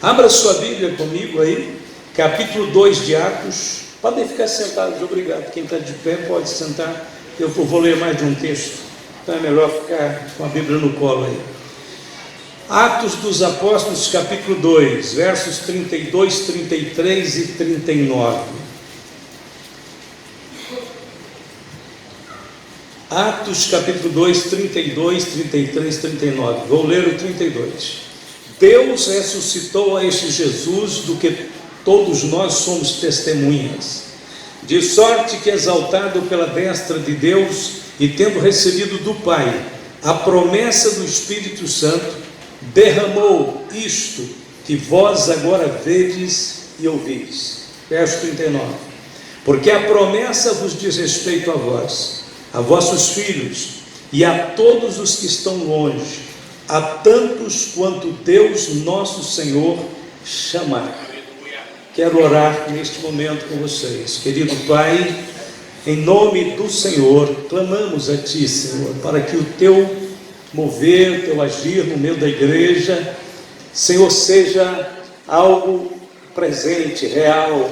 Abra sua Bíblia comigo aí, capítulo 2 de Atos. Podem ficar sentados, obrigado. Quem está de pé pode sentar. Eu vou ler mais de um texto, então é melhor ficar com a Bíblia no colo aí. Atos dos Apóstolos, capítulo 2, versos 32, 33 e 39. Atos, capítulo 2, 32, 33 e 39. Vou ler o 32. Deus ressuscitou a este Jesus, do que todos nós somos testemunhas, de sorte que, exaltado pela destra de Deus e tendo recebido do Pai a promessa do Espírito Santo, derramou isto que vós agora vedes e ouvis. Verso 39. Porque a promessa vos diz respeito a vós, a vossos filhos e a todos os que estão longe, a tantos quanto Deus nosso Senhor chamar. Quero orar neste momento com vocês. Querido Pai, em nome do Senhor, clamamos a Ti, Senhor, para que o Teu mover, o Teu agir no meio da igreja, Senhor, seja algo presente, real.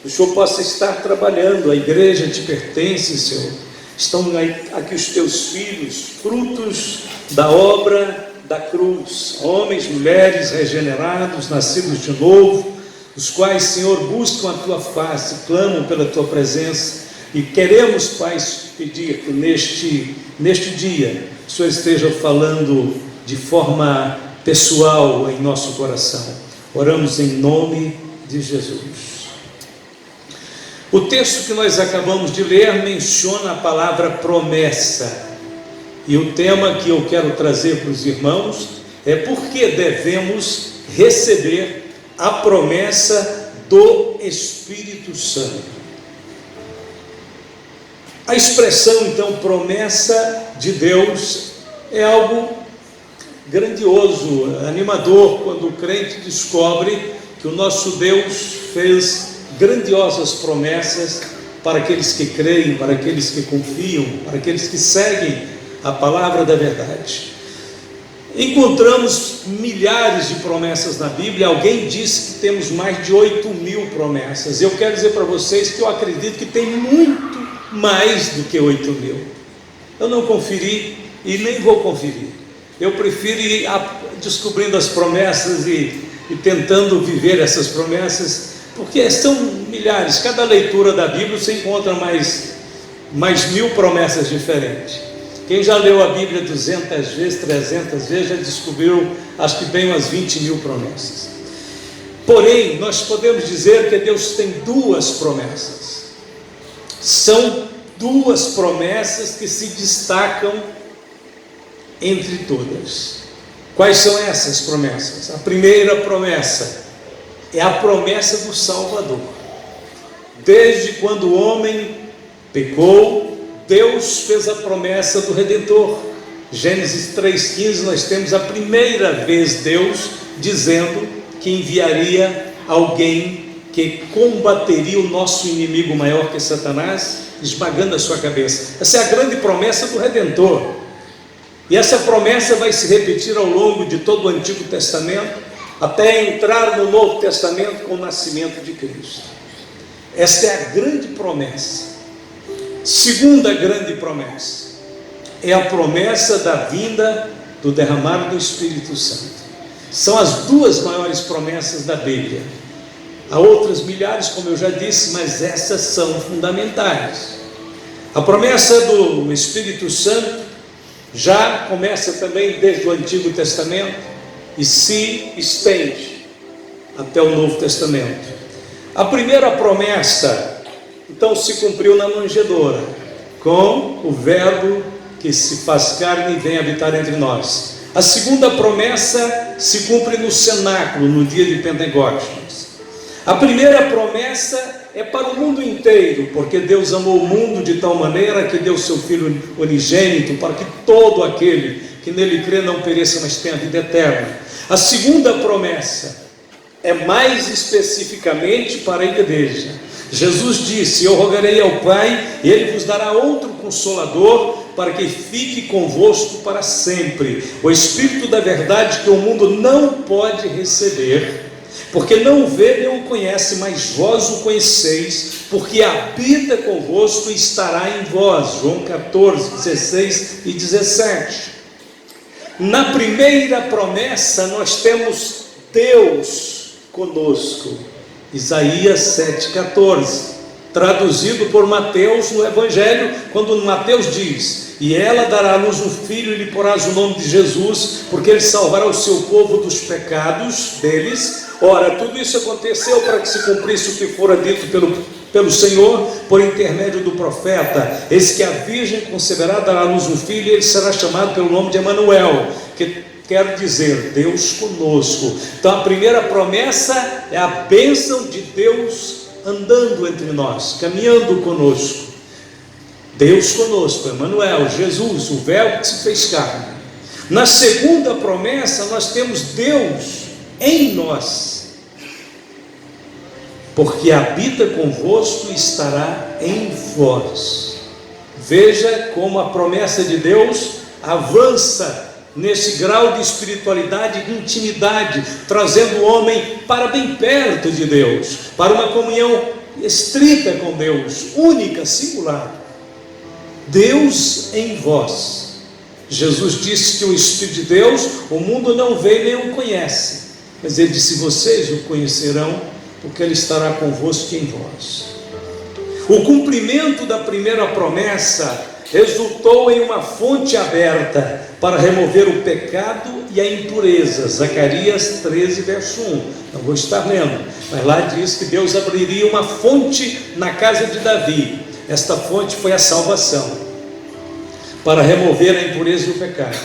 O Senhor possa estar trabalhando, a igreja te pertence, Senhor. Estão aqui os Teus filhos, frutos da obra da cruz, homens, mulheres regenerados, nascidos de novo, os quais, Senhor, buscam a Tua face, clamam pela Tua presença, e queremos, Pai, pedir que neste dia o Senhor esteja falando de forma pessoal em nosso coração. Oramos em nome de Jesus. O texto que nós acabamos de ler menciona a palavra promessa, e o tema que eu quero trazer para os irmãos é por que devemos receber a promessa do Espírito Santo. A expressão, então, promessa de Deus é algo grandioso, animador, quando o crente descobre que o nosso Deus fez grandiosas promessas para aqueles que creem, para aqueles que confiam, para aqueles que seguem a palavra da verdade. Encontramos milhares de promessas na Bíblia. Alguém disse que temos mais de 8.000 promessas. Eu quero dizer para vocês que eu acredito que tem muito mais do que 8.000. Eu não conferi e nem vou conferir. Eu prefiro ir descobrindo as promessas e tentando viver essas promessas, porque são milhares. Cada leitura da Bíblia você encontra mais 1.000 promessas diferentes. Quem já leu a Bíblia 200 vezes, 300 vezes, já descobriu, acho que bem umas 20.000 promessas. Porém, nós podemos dizer que Deus tem duas promessas. São duas promessas que se destacam entre todas. Quais são essas promessas? A primeira promessa é a promessa do Salvador. Desde quando o homem pecou, Deus fez a promessa do Redentor. Gênesis 3,15, nós temos a primeira vez Deus dizendo que enviaria alguém que combateria o nosso inimigo maior, que é Satanás, esmagando a sua cabeça. Essa é a grande promessa do Redentor. E essa promessa vai se repetir ao longo de todo o Antigo Testamento, até entrar no Novo Testamento com o nascimento de Cristo. Esta é a grande promessa. Segunda grande promessa é a promessa da vinda do derramar do Espírito Santo. São as duas maiores promessas da Bíblia. Há outras milhares, como eu já disse, mas essas são fundamentais. A promessa do Espírito Santo já começa também desde o Antigo Testamento e se estende até o Novo Testamento. A primeira promessa, então, se cumpriu na manjedoura, com o Verbo que se faz carne e vem habitar entre nós. A segunda promessa se cumpre no cenáculo, no dia de Pentecostes. A primeira promessa é para o mundo inteiro, porque Deus amou o mundo de tal maneira que deu seu Filho unigênito, para que todo aquele que nele crê não pereça, mas tenha vida eterna. A segunda promessa é mais especificamente para a igreja. Jesus disse: eu rogarei ao Pai, e Ele vos dará outro Consolador, para que fique convosco para sempre, o Espírito da verdade, que o mundo não pode receber, porque não o vê nem o conhece, mas vós o conheceis, porque habita convosco e estará em vós. João 14, 16 e 17. Na primeira promessa nós temos Deus conosco, Isaías 7,14, traduzido por Mateus no Evangelho, quando Mateus diz: e ela dará à luz um filho e lhe porás o nome de Jesus, porque ele salvará o seu povo dos pecados deles. Ora, tudo isso aconteceu para que se cumprisse o que fora dito pelo Senhor, por intermédio do profeta: eis que a virgem conceberá, dará à luz um filho, e ele será chamado pelo nome de Emanuel, que quer dizer Deus conosco. Então a primeira promessa é a bênção de Deus andando entre nós, caminhando conosco. Deus conosco, Emanuel, Jesus, o Verbo que se fez carne. Na segunda promessa nós temos Deus em nós, porque habita convosco e estará em vós. Veja como a promessa de Deus avança nesse grau de espiritualidade e de intimidade, trazendo o homem para bem perto de Deus, para uma comunhão estrita com Deus, única, singular. Deus em vós. Jesus disse que o Espírito de Deus, o mundo não vê nem o conhece, mas ele disse: vocês o conhecerão, porque ele estará convosco em vós. O cumprimento da primeira promessa resultou em uma fonte aberta para remover o pecado e a impureza. Zacarias 13, verso 1. Não vou estar lendo, mas lá diz que Deus abriria uma fonte na casa de Davi. Esta fonte foi a salvação, para remover a impureza e o pecado.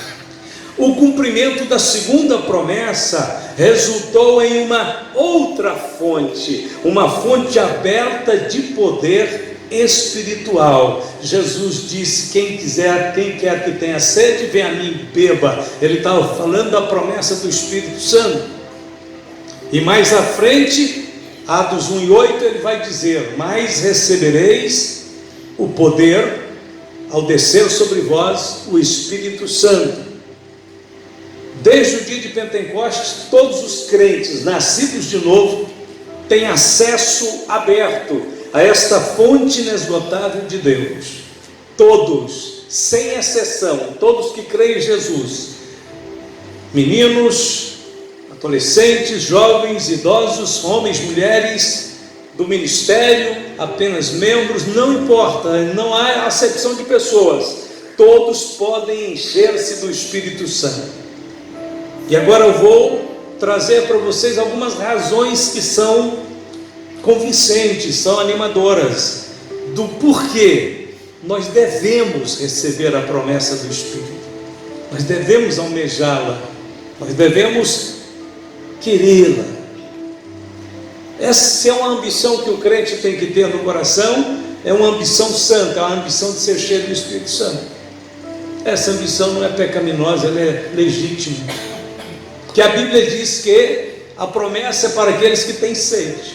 O cumprimento da segunda promessa resultou em uma outra fonte, uma fonte aberta de poder espiritual. Jesus disse: quem quer que tenha sede, venha a mim e beba. Ele estava falando da promessa do Espírito Santo. E mais à frente, Atos 1 e 8, ele vai dizer: mas recebereis o poder ao descer sobre vós o Espírito Santo. Desde o dia de Pentecostes, todos os crentes nascidos de novo têm acesso aberto a esta fonte inesgotável de Deus. Todos, sem exceção, todos que creem em Jesus, meninos, adolescentes, jovens, idosos, homens, mulheres, do ministério, apenas membros, não importa, não há acepção de pessoas, todos podem encher-se do Espírito Santo. E agora eu vou trazer para vocês algumas razões que são convincentes, são animadoras, do porquê nós devemos receber a promessa do Espírito, nós devemos almejá-la, nós devemos querê-la. Essa é uma ambição que o crente tem que ter no coração, é uma ambição santa, é uma ambição de ser cheio do Espírito Santo. Essa ambição não é pecaminosa, ela é legítima, porque a Bíblia diz que a promessa é para aqueles que têm sede.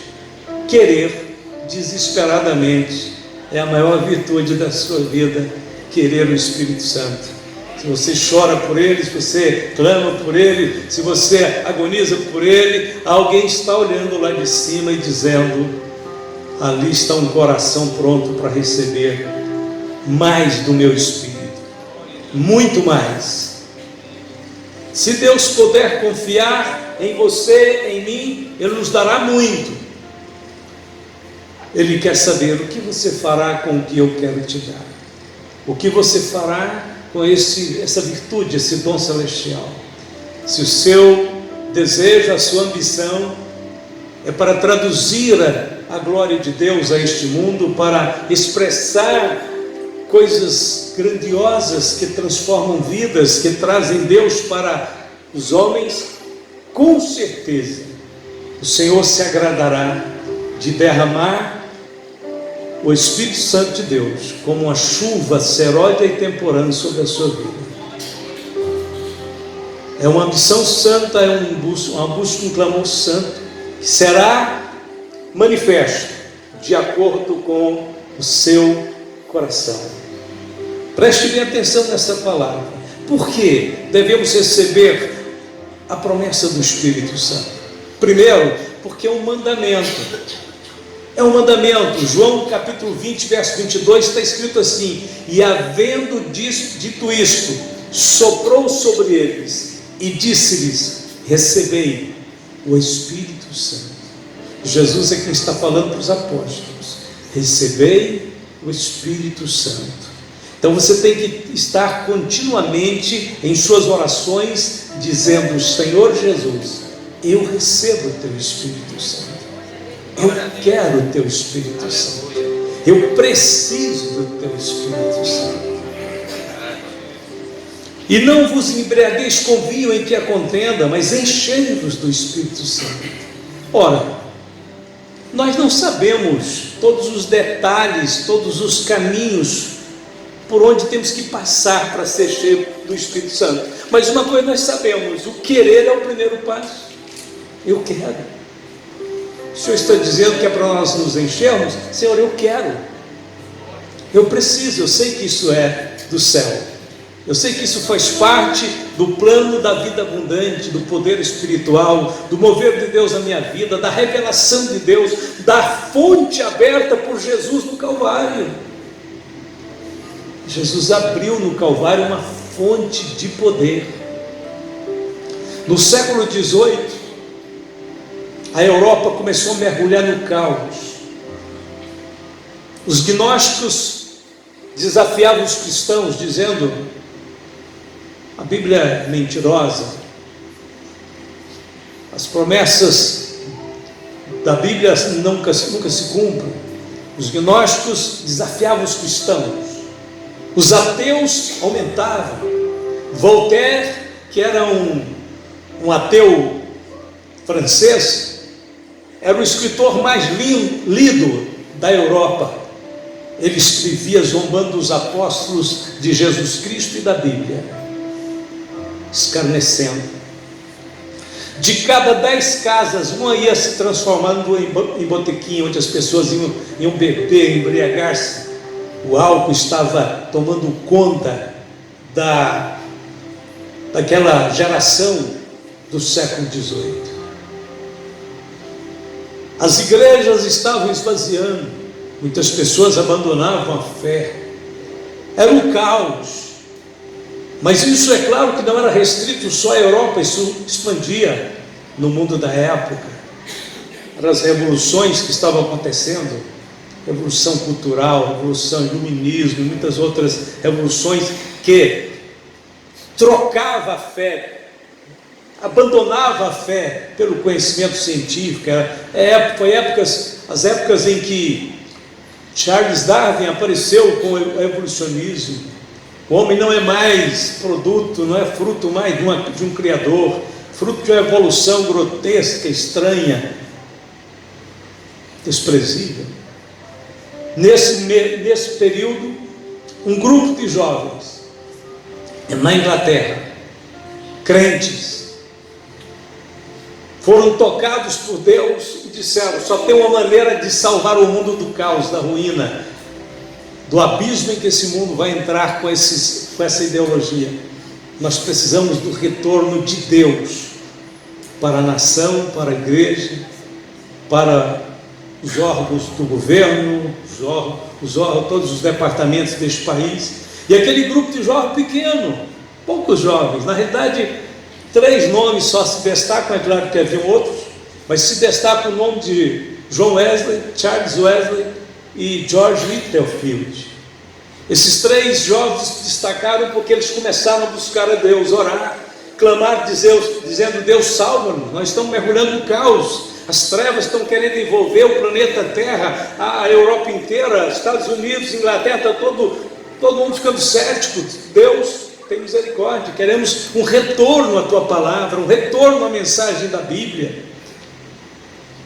Querer desesperadamente é a maior virtude da sua vida, querer o Espírito Santo. Se você chora por ele, se você clama por ele, se você agoniza por ele, alguém está olhando lá de cima e dizendo: ali está um coração pronto para receber mais do meu Espírito, muito mais. Se Deus puder confiar em você, em mim, Ele nos dará muito. Ele quer saber o que você fará com o que eu quero te dar, o que você fará com essa virtude, esse dom celestial. Se o seu desejo, a sua ambição é para traduzir a glória de Deus a este mundo, para expressar coisas grandiosas que transformam vidas, que trazem Deus para os homens, com certeza o Senhor se agradará de derramar o Espírito Santo de Deus como uma chuva seródia e temporânea sobre a sua vida. É uma ambição santa, é uma busca, um clamor santo, que será manifesto de acordo com o seu coração. Preste bem atenção nessa palavra. Por que devemos receber a promessa do Espírito Santo? Primeiro, Porque é um mandamento. É um mandamento. João capítulo 20, verso 22, está escrito assim: e havendo dito isto, soprou sobre eles e disse-lhes: recebei o Espírito Santo. Jesus é quem está falando para os apóstolos: recebei o Espírito Santo. Então você tem que estar continuamente em suas orações dizendo: Senhor Jesus, eu recebo o teu Espírito Santo, eu quero o teu Espírito Santo, eu preciso do teu Espírito Santo. E não vos embriagueis com vinho em que há contenda, mas enchei-vos do Espírito Santo. Ora, nós não sabemos todos os detalhes, todos os caminhos por onde temos que passar para ser cheio do Espírito Santo, mas uma coisa nós sabemos: o querer é o primeiro passo. Eu quero. O Senhor está dizendo que é para nós nos enchermos. Senhor, eu quero, eu preciso, eu sei que isso é do céu, eu sei que isso faz parte do plano da vida abundante, do poder espiritual, do mover de Deus na minha vida, da revelação de Deus, da fonte aberta por Jesus no Calvário. Jesus abriu no Calvário uma fonte de poder. No século XVIII, a Europa começou a mergulhar no caos. Os gnósticos desafiavam os cristãos, dizendo: a Bíblia é mentirosa, as promessas da Bíblia nunca se cumprem. Os gnósticos desafiavam os cristãos. Os ateus aumentavam. Voltaire, que era um ateu francês, era o escritor mais lido da Europa. Ele escrevia zombando dos apóstolos de Jesus Cristo e da Bíblia, escarnecendo. De cada 10 casas, uma ia se transformando em botequim, onde as pessoas iam beber, embriagar-se. O álcool estava tomando conta daquela geração do século XVIII. As igrejas estavam esvaziando, muitas pessoas abandonavam a fé, era um caos. Mas isso, é claro, que não era restrito só à Europa, isso expandia no mundo da época. Eram as revoluções que estavam acontecendo, revolução cultural, revolução iluminismo, muitas outras revoluções que trocava a fé, abandonava a fé pelo conhecimento científico. Foi as épocas em que Charles Darwin apareceu com o evolucionismo. O homem não é mais produto, não é fruto mais de um criador, fruto de uma evolução grotesca, estranha, desprezível. Nesse período, um grupo de jovens na Inglaterra, crentes, foram tocados por Deus e disseram: só tem uma maneira de salvar o mundo do caos, da ruína, do abismo em que esse mundo vai entrar com essa ideologia. Nós precisamos do retorno de Deus para a nação, para a igreja, para os órgãos do governo, todos os departamentos deste país. E aquele grupo de jovens pequeno, poucos jovens, na realidade 3 nomes só se destacam, é claro que haviam outros, mas se destaca o nome de John Wesley, Charles Wesley e George Whitefield. Esses 3 jovens se destacaram porque eles começaram a buscar a Deus, orar, clamar, dizendo: Deus, salva-nos, nós estamos mergulhando no caos, as trevas estão querendo envolver o planeta Terra, a Europa inteira, Estados Unidos, Inglaterra, está todo mundo ficando cético. Deus, tem misericórdia, queremos um retorno à tua palavra, um retorno à mensagem da Bíblia.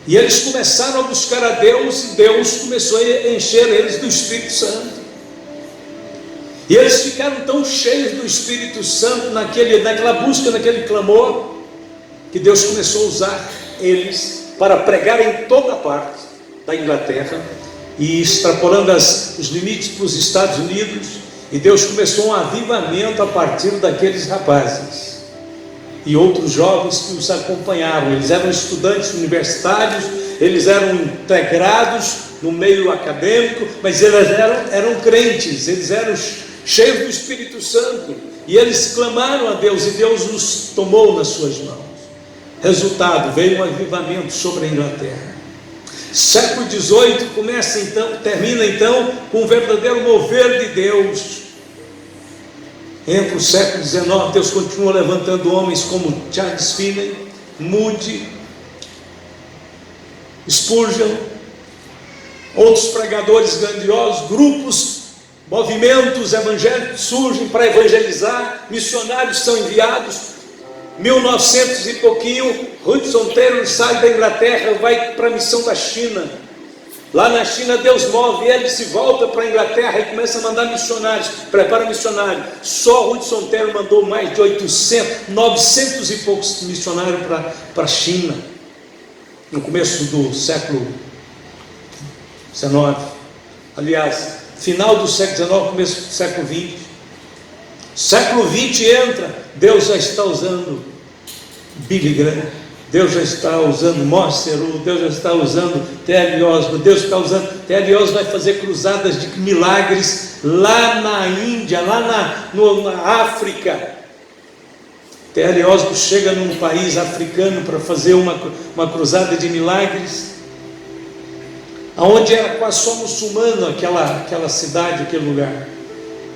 E eles começaram a buscar a Deus, e Deus começou a encher eles do Espírito Santo. E eles ficaram tão cheios do Espírito Santo naquela busca, naquele clamor, que Deus começou a usar eles para pregar em toda parte da Inglaterra, e extrapolando os limites para os Estados Unidos. E Deus começou um avivamento a partir daqueles rapazes. e outros jovens que os acompanhavam. Eles eram estudantes universitários, eles eram integrados no meio acadêmico, mas eles eram crentes, eles eram cheios do Espírito Santo, e eles clamaram a Deus, e Deus os tomou nas suas mãos. Resultado, veio um avivamento sobre a Inglaterra. Século XVIII termina então com um verdadeiro mover de Deus. Entra o século XIX, Deus continua levantando homens como Charles Finney, Moody, Spurgeon, outros pregadores grandiosos, grupos, movimentos evangélicos surgem para evangelizar, missionários são enviados. 1900 e pouquinho, Hudson Taylor sai da Inglaterra, vai para a missão da China. Lá na China Deus move ele, se volta para a Inglaterra e começa a mandar missionários, prepara missionário. Só Hudson Taylor mandou mais de 900 e poucos missionários para a China, no começo do século XIX. Aliás, final do século XIX, começo do século XX. Século XX entra, Deus já está usando Billy Graham, Deus já está usando Morceru, Deus já está usando T.L. Osborne, Deus está usando, T.L. Osborne vai fazer cruzadas de milagres lá na Índia, lá na África. T.L. Osborne chega num país africano para fazer uma cruzada de milagres, aonde era quase só muçulmano aquela cidade, aquele lugar.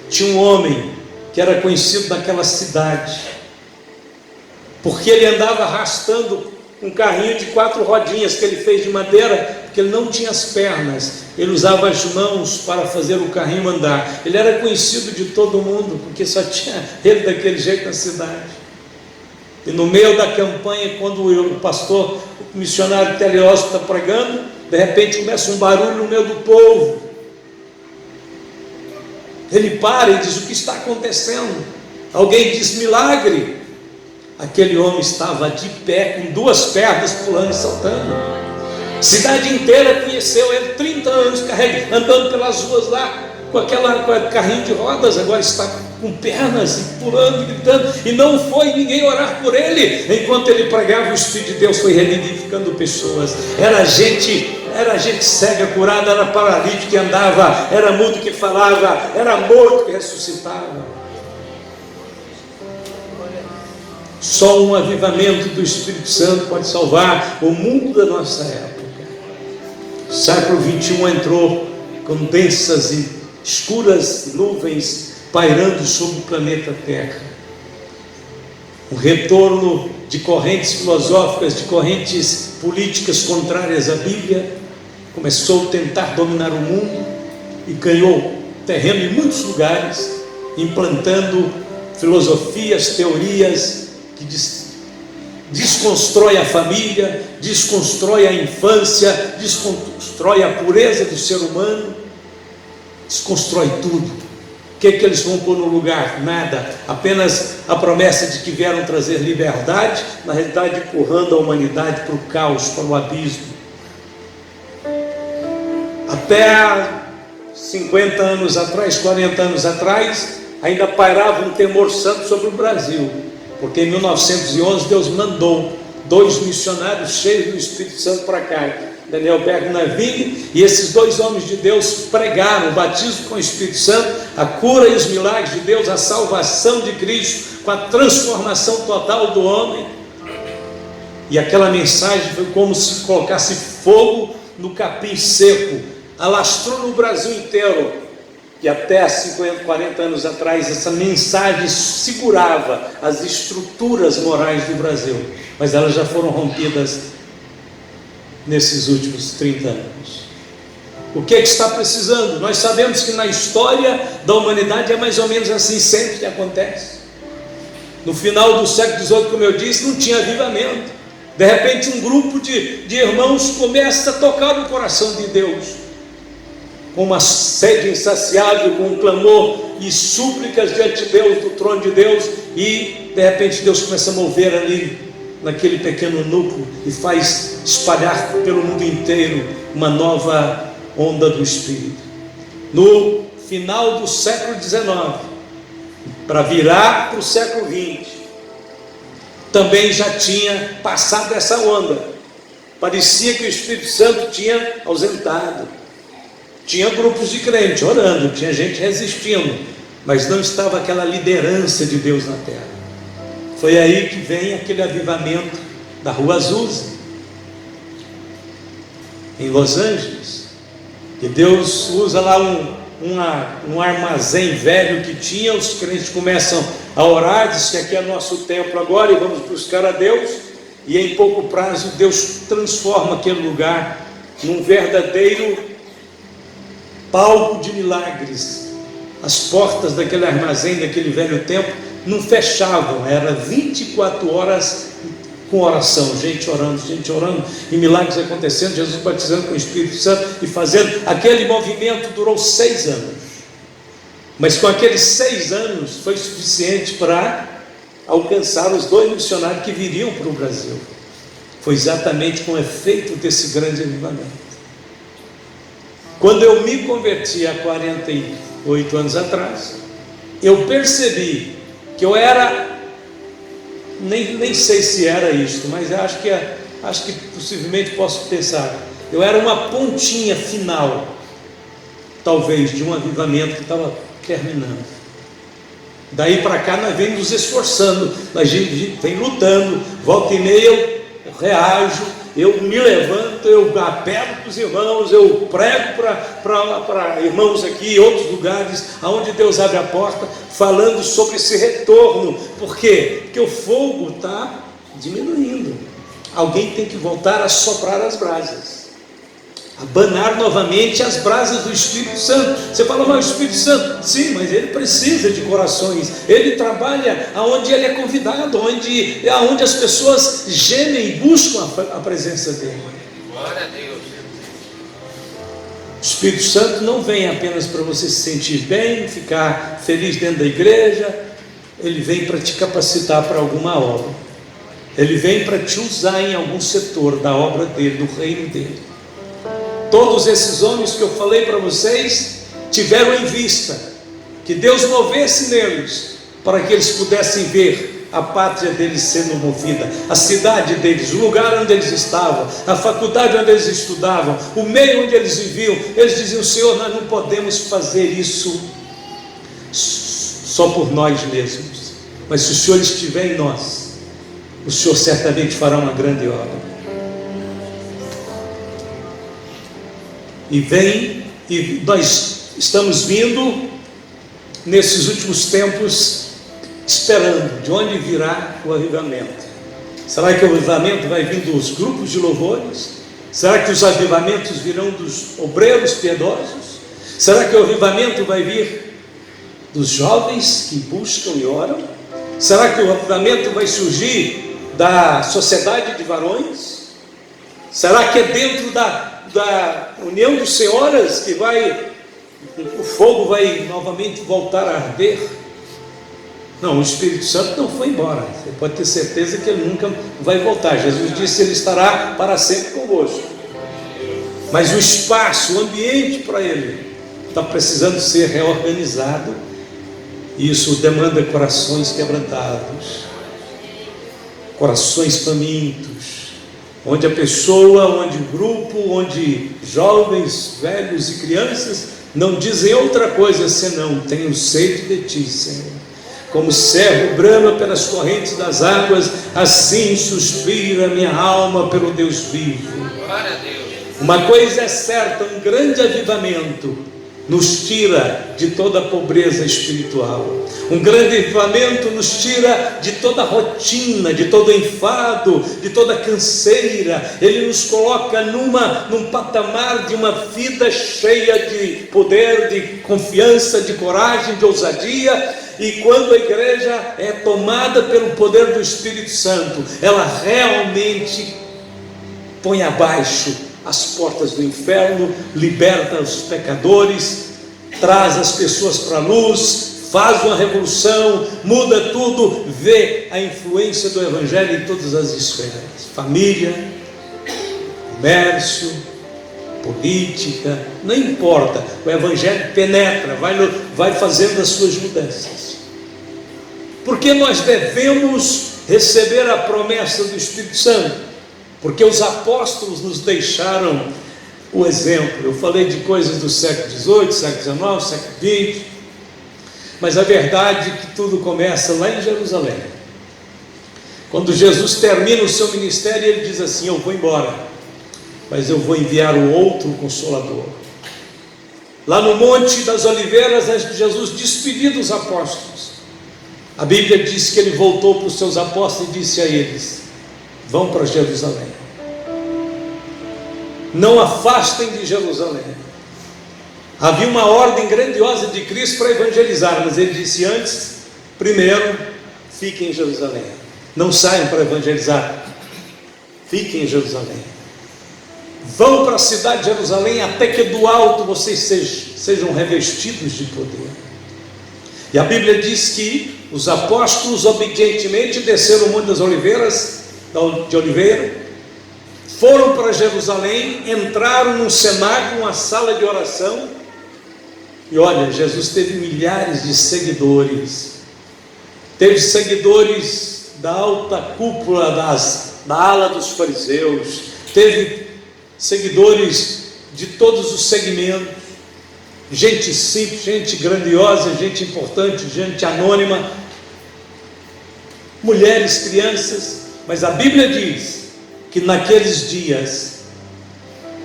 Tinha um homem que era conhecido naquela cidade, porque ele andava arrastando um carrinho de 4 rodinhas que ele fez de madeira, porque ele não tinha as pernas, ele usava as mãos para fazer o carrinho andar. Ele era conhecido de todo mundo, porque só tinha ele daquele jeito na cidade. E no meio da campanha, quando o pastor, o missionário T.L. Osborne está pregando, de repente começa um barulho no meio do povo. Ele para e diz: o que está acontecendo? Alguém diz: milagre. Aquele homem estava de pé, com 2 pernas, pulando e saltando. A cidade inteira conheceu ele, 30 anos andando pelas ruas lá, com carrinho de rodas, agora está com pernas, e pulando e gritando, e não foi ninguém orar por ele. Enquanto ele pregava, o Espírito de Deus foi revivificando pessoas. Era gente cega curada, era paralítico que andava, era mudo que falava, era morto que ressuscitava. Só um avivamento do Espírito Santo pode salvar o mundo da nossa época. O século XXI entrou com densas e escuras nuvens pairando sobre o planeta Terra. O retorno de correntes filosóficas, de correntes políticas contrárias à Bíblia, começou a tentar dominar o mundo e ganhou terreno em muitos lugares, implantando filosofias, teorias que desconstrói a família, desconstrói a infância, desconstrói a pureza do ser humano, desconstrói tudo. O que eles vão pôr no lugar? Nada, apenas a promessa de que vieram trazer liberdade, na realidade empurrando a humanidade para o caos, para o abismo. Até 50 anos atrás, 40 anos atrás, ainda pairava um temor santo sobre o Brasil, porque em 1911 Deus mandou 2 missionários cheios do Espírito Santo para cá, Daniel Bernaville, e esses 2 homens de Deus pregaram o batismo com o Espírito Santo, a cura e os milagres de Deus, a salvação de Cristo, com a transformação total do homem. E aquela mensagem foi como se colocasse fogo no capim seco, alastrou no Brasil inteiro. E até 50, 40 anos atrás, essa mensagem segurava as estruturas morais do Brasil, mas elas já foram rompidas nesses últimos 30 anos. O que é que está precisando? Nós sabemos que na história da humanidade é mais ou menos assim sempre que acontece. No final do século XVIII, como eu disse, não tinha avivamento. De repente um grupo de irmãos começa a tocar no coração de Deus, com uma sede insaciável, com um clamor e súplicas diante de Deus, do trono de Deus, e de repente Deus começa a mover ali, naquele pequeno núcleo, e faz espalhar pelo mundo inteiro uma nova onda do Espírito. No final do século XIX, para virar para o século XX, também já tinha passado essa onda. Parecia que o Espírito Santo tinha ausentado. Tinha grupos de crentes orando, tinha gente resistindo, mas não estava aquela liderança de Deus na terra. Foi aí que vem aquele avivamento da Rua Azusa, em Los Angeles, que Deus usa lá um armazém velho que tinha. Os crentes começam a orar, diz que aqui é nosso templo agora e vamos buscar a Deus, e em pouco prazo Deus transforma aquele lugar num verdadeiro palco de milagres. As portas daquele armazém, daquele velho templo, não fechavam, era 24 horas com oração, gente orando, e milagres acontecendo, Jesus batizando com o Espírito Santo e fazendo. Aquele movimento durou 6 anos, mas com aqueles 6 anos foi suficiente para alcançar os 2 missionários que viriam para o Brasil. Foi exatamente com o efeito desse grande avivamento. Quando eu me converti há 48 anos atrás, eu percebi que eu era, nem sei se era isto, mas acho que possivelmente posso pensar, eu era uma pontinha final, talvez, de um avivamento que estava terminando. Daí para cá nós vem nos esforçando, nós vem lutando, volta e meia eu reajo, eu me levanto, eu apelo para os irmãos, eu prego para irmãos aqui em outros lugares, aonde Deus abre a porta, falando sobre esse retorno. Por quê? Porque o fogo está diminuindo. Alguém tem que voltar a soprar as brasas, abanar novamente as brasas do Espírito Santo. Você fala, mas o Espírito Santo, sim, mas ele precisa de corações, ele trabalha aonde ele é convidado, aonde as pessoas gemem e buscam a presença dele. Glória a Deus. O Espírito Santo não vem apenas para você se sentir bem, ficar feliz dentro da igreja. Ele vem para te capacitar para alguma obra, ele vem para te usar em algum setor da obra dele, do reino dele. Todos esses homens que eu falei para vocês tiveram em vista que Deus movesse neles, para que eles pudessem ver a pátria deles sendo movida, a cidade deles, o lugar onde eles estavam, a faculdade onde eles estudavam, o meio onde eles viviam. Eles diziam: Senhor, nós não podemos fazer isso só por nós mesmos, mas se o Senhor estiver em nós, o Senhor certamente fará uma grande obra. E nós estamos vindo nesses últimos tempos esperando de onde virá o avivamento. Será que o avivamento vai vir dos grupos de louvores? Será que os avivamentos virão dos obreiros piedosos? Será que o avivamento vai vir dos jovens que buscam e oram? Será que o avivamento vai surgir da sociedade de varões? Será que é dentro da união dos senhoras que o fogo vai novamente voltar a arder? Não, o Espírito Santo não foi embora. Você pode ter certeza que ele nunca vai voltar. Jesus disse que ele estará para sempre convosco. Mas o espaço, o ambiente para ele está precisando ser reorganizado. E isso demanda corações quebrantados, corações famintos, onde a pessoa, onde o grupo, onde jovens, velhos e crianças não dizem outra coisa senão: tenho sede de ti, Senhor. Como o servo brama pelas correntes das águas, assim suspira a minha alma pelo Deus vivo. Glória a Deus. Uma coisa é certa, um grande avivamento nos tira de toda a pobreza espiritual. Um grande avivamento nos tira de toda a rotina, de todo enfado, de toda a canseira. Ele nos coloca num patamar de uma vida cheia de poder, de confiança, de coragem, de ousadia. E quando a igreja é tomada pelo poder do Espírito Santo, ela realmente põe abaixo as portas do inferno, liberta os pecadores, traz as pessoas para a luz, faz uma revolução, muda tudo, vê a influência do Evangelho em todas as esferas: família, comércio, política, não importa, o Evangelho penetra, vai fazendo as suas mudanças. Porque nós devemos receber a promessa do Espírito Santo, porque os apóstolos nos deixaram o exemplo. Eu falei de coisas do século XVIII, século XIX, século XX, mas a verdade é que tudo começa lá em Jerusalém. Quando Jesus termina o seu ministério, ele diz assim: eu vou embora, mas eu vou enviar o outro Consolador. Lá no Monte das Oliveiras, antes de Jesus despedir dos apóstolos, a Bíblia diz que ele voltou para os seus apóstolos e disse a eles: vão para Jerusalém, não afastem de Jerusalém. Havia uma ordem grandiosa de Cristo para evangelizar, mas ele disse antes: primeiro, fiquem em Jerusalém, não saiam para evangelizar, fiquem em Jerusalém. Vão para a cidade de Jerusalém, até que do alto vocês sejam revestidos de poder. E a Bíblia diz que os apóstolos obedientemente desceram o Monte das Oliveiras, de Oliveira, foram para Jerusalém, entraram num cenáculo, uma sala de oração, e olha, Jesus teve milhares de seguidores. Teve seguidores da alta cúpula da ala dos fariseus, teve seguidores de todos os segmentos, gente simples, gente grandiosa, gente importante, gente anônima, mulheres, crianças. Mas a Bíblia diz que naqueles dias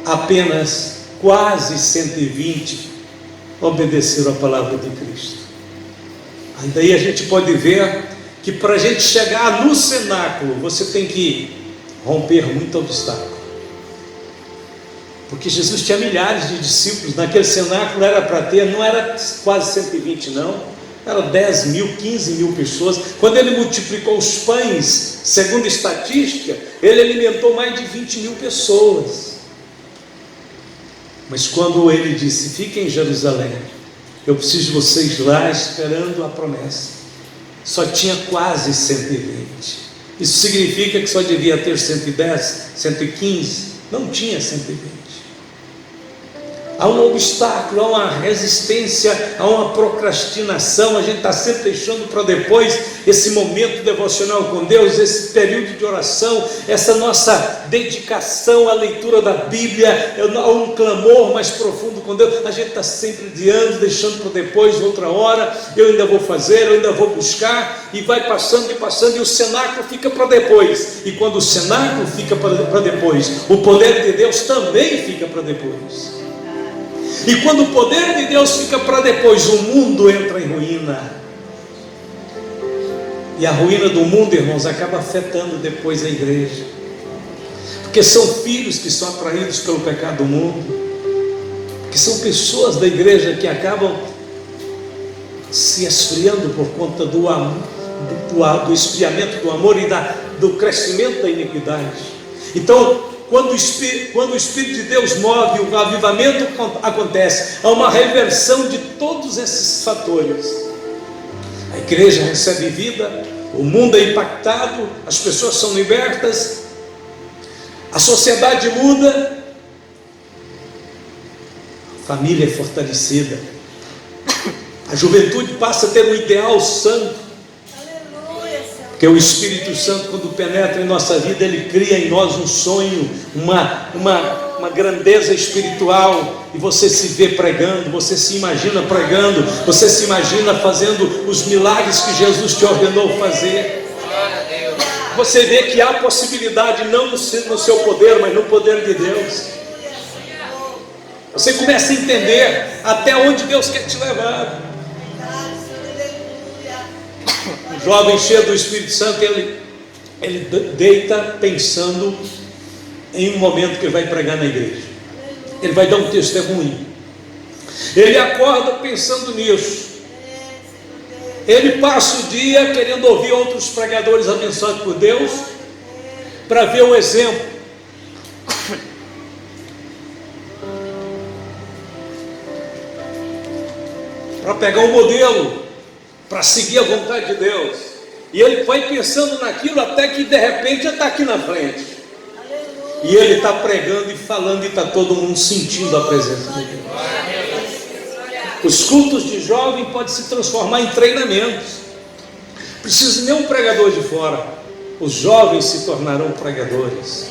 apenas quase 120 obedeceram a palavra de Cristo. Aí daí a gente pode ver que para a gente chegar no cenáculo, você tem que romper muito obstáculo. Porque Jesus tinha milhares de discípulos, naquele cenáculo era para ter, não era quase 120 não, era 10 mil, 15 mil pessoas. Quando ele multiplicou os pães, segundo estatística, ele alimentou mais de 20 mil pessoas. Mas quando ele disse: fiquem em Jerusalém, eu preciso de vocês lá esperando a promessa, só tinha quase 120. Isso significa que só devia ter 110, 115, não tinha 120. Há um obstáculo, há uma resistência, há uma procrastinação. A gente está sempre deixando para depois esse momento devocional com Deus, esse período de oração, essa nossa dedicação à leitura da Bíblia, há um clamor mais profundo com Deus. A gente está sempre adiando, deixando para depois, outra hora, eu ainda vou fazer, eu ainda vou buscar, e vai passando e passando, e o cenáculo fica para depois. E quando o cenáculo fica para depois, o poder de Deus também fica para depois. E quando o poder de Deus fica para depois, o mundo entra em ruína. E a ruína do mundo, irmãos, acaba afetando depois a igreja. Porque são filhos que são atraídos pelo pecado do mundo. Que são pessoas da igreja que acabam se esfriando por conta do esfriamento do amor e do crescimento da iniquidade. Então, quando o Espírito de Deus move, o avivamento acontece, há uma reversão de todos esses fatores. A igreja recebe vida, o mundo é impactado, as pessoas são libertas, a sociedade muda, a família é fortalecida, a juventude passa a ter um ideal santo. Porque o Espírito Santo, quando penetra em nossa vida, ele cria em nós um sonho, uma grandeza espiritual, e você se vê pregando, você se imagina pregando, você se imagina fazendo os milagres que Jesus te ordenou fazer. Você vê que há possibilidade não no seu poder, mas no poder de Deus. Você começa a entender até onde Deus quer te levar. O jovem cheio do Espírito Santo, ele deita pensando em um momento que ele vai pregar na igreja. Ele vai dar um testemunho. Ele acorda pensando nisso. Ele passa o dia querendo ouvir outros pregadores abençoados por Deus, para ver o exemplo. Para pegar um modelo, para seguir a vontade de Deus. E ele vai pensando naquilo até que de repente já está aqui na frente. E ele está pregando e falando, e está todo mundo sentindo a presença de Deus. Os cultos de jovem podem se transformar em treinamentos. Precisa nem um pregador de fora. os jovens se tornarão pregadores.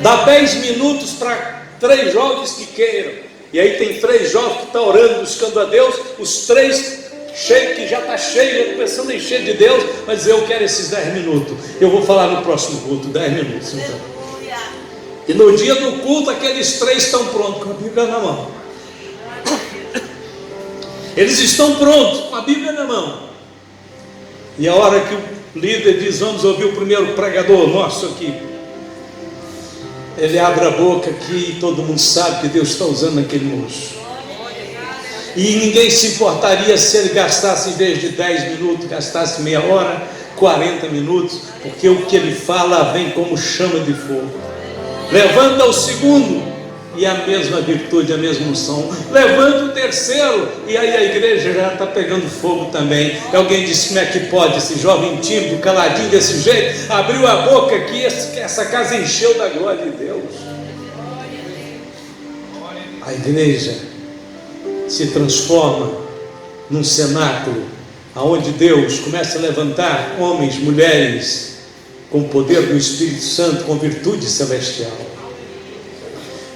Dá 10 minutos para 3 jovens que queiram. E aí tem 3 jovens que estão orando, buscando a Deus. Os 3 cheio, que já está cheio, pensando em encher de Deus, mas dizer, eu quero esses 10 minutos. Eu vou falar no próximo culto, 10 minutos. Então. E no dia do culto, aqueles 3 estão prontos, com a Bíblia na mão. Eles estão prontos, com a Bíblia na mão. E a hora que o líder diz, vamos ouvir o primeiro pregador nosso aqui, ele abre a boca aqui e todo mundo sabe que Deus está usando aquele moço. E ninguém se importaria se ele gastasse, em vez de 10 minutos, gastasse meia hora, 40 minutos, porque o que ele fala vem como chama de fogo. Levanta o segundo, e a mesma virtude, a mesma unção. Levanta o terceiro, e aí a igreja já está pegando fogo também. E alguém disse, como é que pode esse jovem tímido, caladinho desse jeito, abriu a boca aqui, essa casa encheu da glória de Deus. A igreja se transforma num cenáculo, aonde Deus começa a levantar homens, mulheres, com o poder do Espírito Santo, com virtude celestial.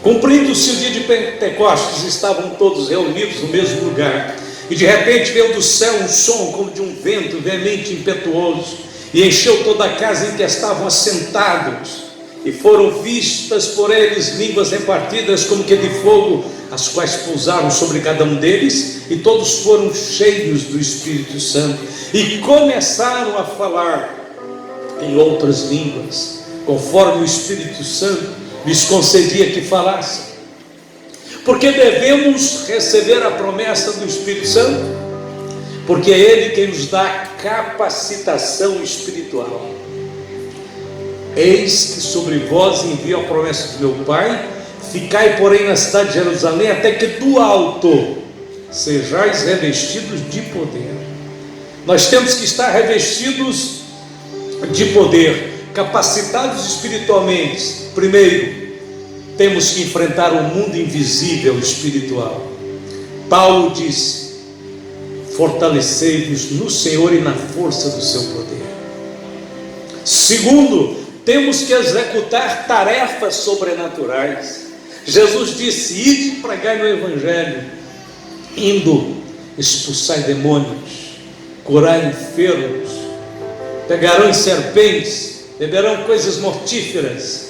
Cumprindo-se o dia de Pentecostes, estavam todos reunidos no mesmo lugar, e de repente veio do céu um som como de um vento veemente e impetuoso, e encheu toda a casa em que estavam assentados, e foram vistas por eles línguas repartidas como que de fogo, as quais pousaram sobre cada um deles, e todos foram cheios do Espírito Santo, e começaram a falar em outras línguas, conforme o Espírito Santo lhes concedia que falassem. Porque devemos receber a promessa do Espírito Santo, porque é Ele quem nos dá capacitação espiritual. Eis que sobre vós envio a promessa do meu Pai, ficai porém na cidade de Jerusalém, até que do alto sejais revestidos de poder. Nós temos que estar revestidos de poder, capacitados espiritualmente. Primeiro, temos que enfrentar o mundo invisível espiritual. Paulo disse, fortalecei-vos no Senhor e na força do seu poder. Segundo, temos que executar tarefas sobrenaturais. Jesus disse, ide e pregai no Evangelho, indo, expulsai demônios, curai enfermos, pegarão serpentes, beberão coisas mortíferas,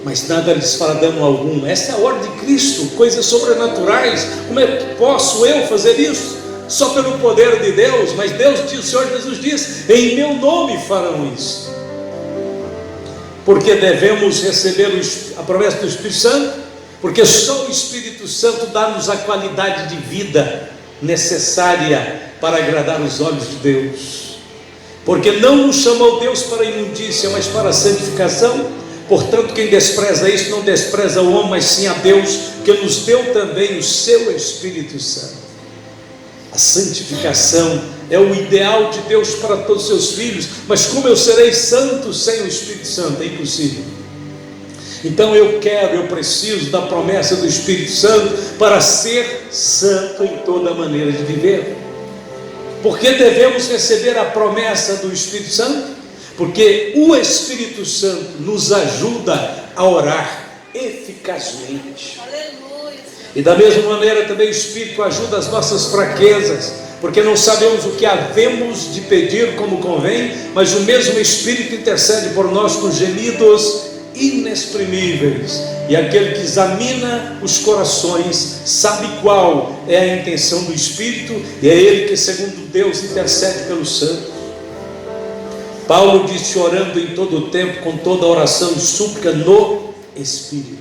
mas nada lhes fará dano algum. Essa é a ordem de Cristo, coisas sobrenaturais. Como é que posso eu fazer isso? Só pelo poder de Deus. Mas Deus diz, o Senhor Jesus diz, em meu nome farão isso. Porque devemos receber a promessa do Espírito Santo, porque só o Espírito Santo dá-nos a qualidade de vida necessária para agradar os olhos de Deus. Porque não nos chamou Deus para a imundícia, mas para a santificação. Portanto, quem despreza isso, não despreza o homem, mas sim a Deus, que nos deu também o seu Espírito Santo. A santificação é o ideal de Deus para todos os seus filhos. Mas como eu serei santo sem o Espírito Santo? É impossível. Então eu preciso da promessa do Espírito Santo para ser santo em toda maneira de viver. Por que devemos receber a promessa do Espírito Santo? Porque o Espírito Santo nos ajuda a orar eficazmente. Aleluia. E da mesma maneira também o Espírito ajuda as nossas fraquezas, porque não sabemos o que havemos de pedir como convém, mas o mesmo Espírito intercede por nós com gemidos inexprimíveis. E aquele que examina os corações sabe qual é a intenção do Espírito, e é Ele que, segundo Deus, intercede pelos santos. Paulo disse, orando em todo o tempo, com toda oração e súplica no Espírito.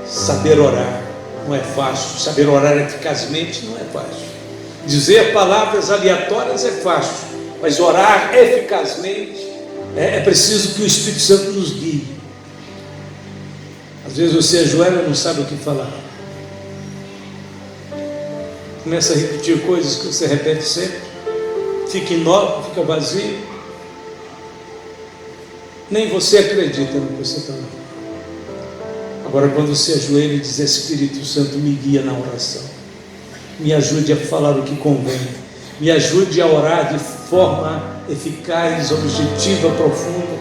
Saber orar não é fácil, saber orar eficazmente não é fácil. Dizer palavras aleatórias é fácil, mas orar eficazmente é preciso que o Espírito Santo nos guie. Às vezes você ajoelha e não sabe o que falar, começa a repetir coisas que você repete sempre, fica inócuo, fica vazio, nem você acredita no que você está falando. Agora, quando você ajoelha e diz, Espírito Santo, me guia na oração, me ajude a falar o que convém, Me ajude a orar de forma eficaz, objetiva, profunda.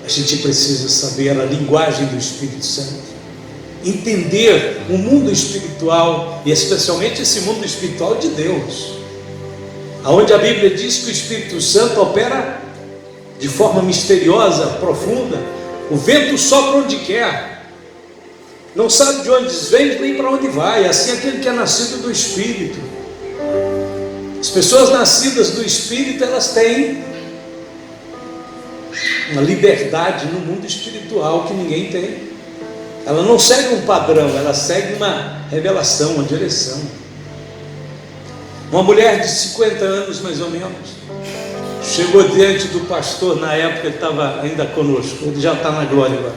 A gente precisa saber a linguagem do Espírito Santo, entender o mundo espiritual, e especialmente esse mundo espiritual de Deus, onde a Bíblia diz que o Espírito Santo opera de forma misteriosa, profunda. O vento sopra onde quer, não sabe de onde vem nem para onde vai. Assim aquele que é nascido do Espírito. As pessoas nascidas do Espírito, elas têm uma liberdade no mundo espiritual que ninguém tem. Ela não segue um padrão, ela segue uma revelação, uma direção. Uma mulher de 50 anos mais ou menos chegou diante do pastor, na época ele estava ainda conosco, ele já está na glória agora,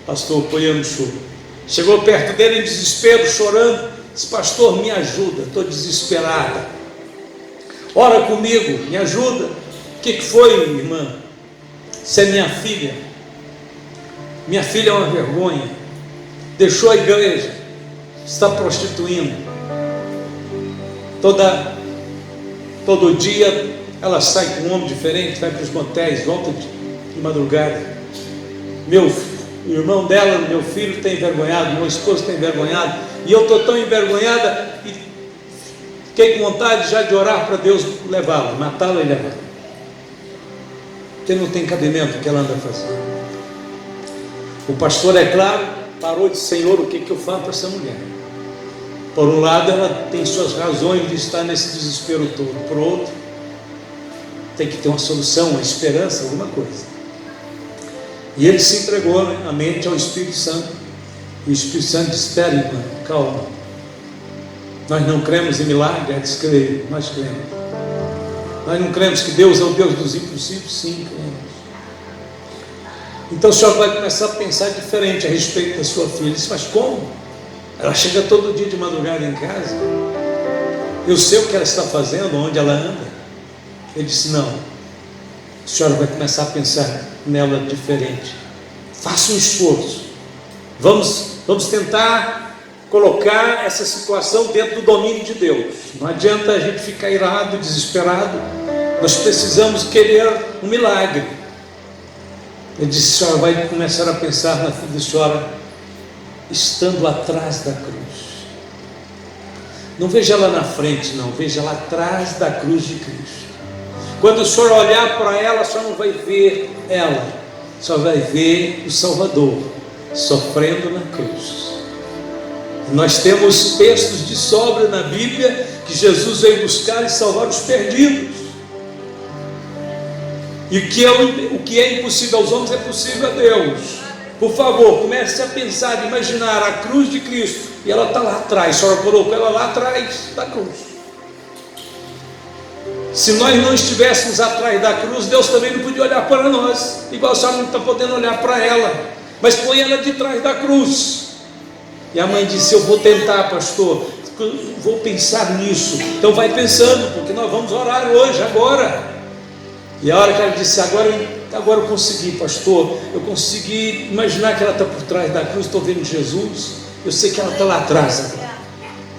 pastor Poiano Chu. Chegou perto dele em desespero, chorando, disse: pastor, me ajuda, estou desesperada, ora comigo, me ajuda. O que foi, irmã? Isso é minha filha. Minha filha é uma vergonha, deixou a igreja, está prostituindo, todo dia ela sai com um homem diferente, vai para os motéis, volta de madrugada. O irmão dela, meu filho, tem envergonhado, meu esposo tem envergonhado, e eu estou tão envergonhada, e fiquei com vontade já de orar para Deus levá-la, matá-la e levá-la, porque não tem cabimento o que ela anda fazendo. O pastor, é claro, parou de: Senhor, o que eu faço para essa mulher? Por um lado, ela tem suas razões de estar nesse desespero todo. Por outro, tem que ter uma solução, uma esperança, alguma coisa. E ele se entregou a mente ao Espírito Santo. E o Espírito Santo disse: espera, irmã, calma. Nós não cremos em milagre. Ela disse: creio, nós cremos. Nós não cremos que Deus é o Deus dos impossíveis? Sim, cremos. Então o senhor vai começar a pensar diferente a respeito da sua filha. Ele disse: mas como? Ela chega todo dia de madrugada em casa, eu sei o que ela está fazendo, onde ela anda. Ele disse: não, a senhora vai começar a pensar nela diferente. Faça um esforço, vamos tentar colocar essa situação dentro do domínio de Deus. Não adianta a gente ficar irado, desesperado. Nós precisamos querer um milagre. Ele disse: a senhora vai começar a pensar na filha da senhora estando atrás da cruz. Não veja ela na frente, não, veja ela atrás da cruz de Cristo. Quando o senhor olhar para ela, só não vai ver ela, só vai ver o Salvador sofrendo na cruz. Nós temos textos de sobra na Bíblia que Jesus veio buscar e salvar os perdidos. E o que é impossível aos homens é possível a Deus. Por favor, comece a pensar, imaginar a cruz de Cristo, e ela está lá atrás. A senhora colocou ela lá atrás da cruz. Se nós não estivéssemos atrás da cruz, Deus também não podia olhar para nós, igual a senhora não está podendo olhar para ela, mas põe ela de trás da cruz. E a mãe disse: eu vou tentar, pastor, vou pensar nisso. Então vai pensando, porque nós vamos orar hoje, agora. E a hora que ela disse: agora eu consegui, pastor, eu consegui imaginar que ela está por trás da cruz, estou vendo Jesus, eu sei que ela está lá atrás agora.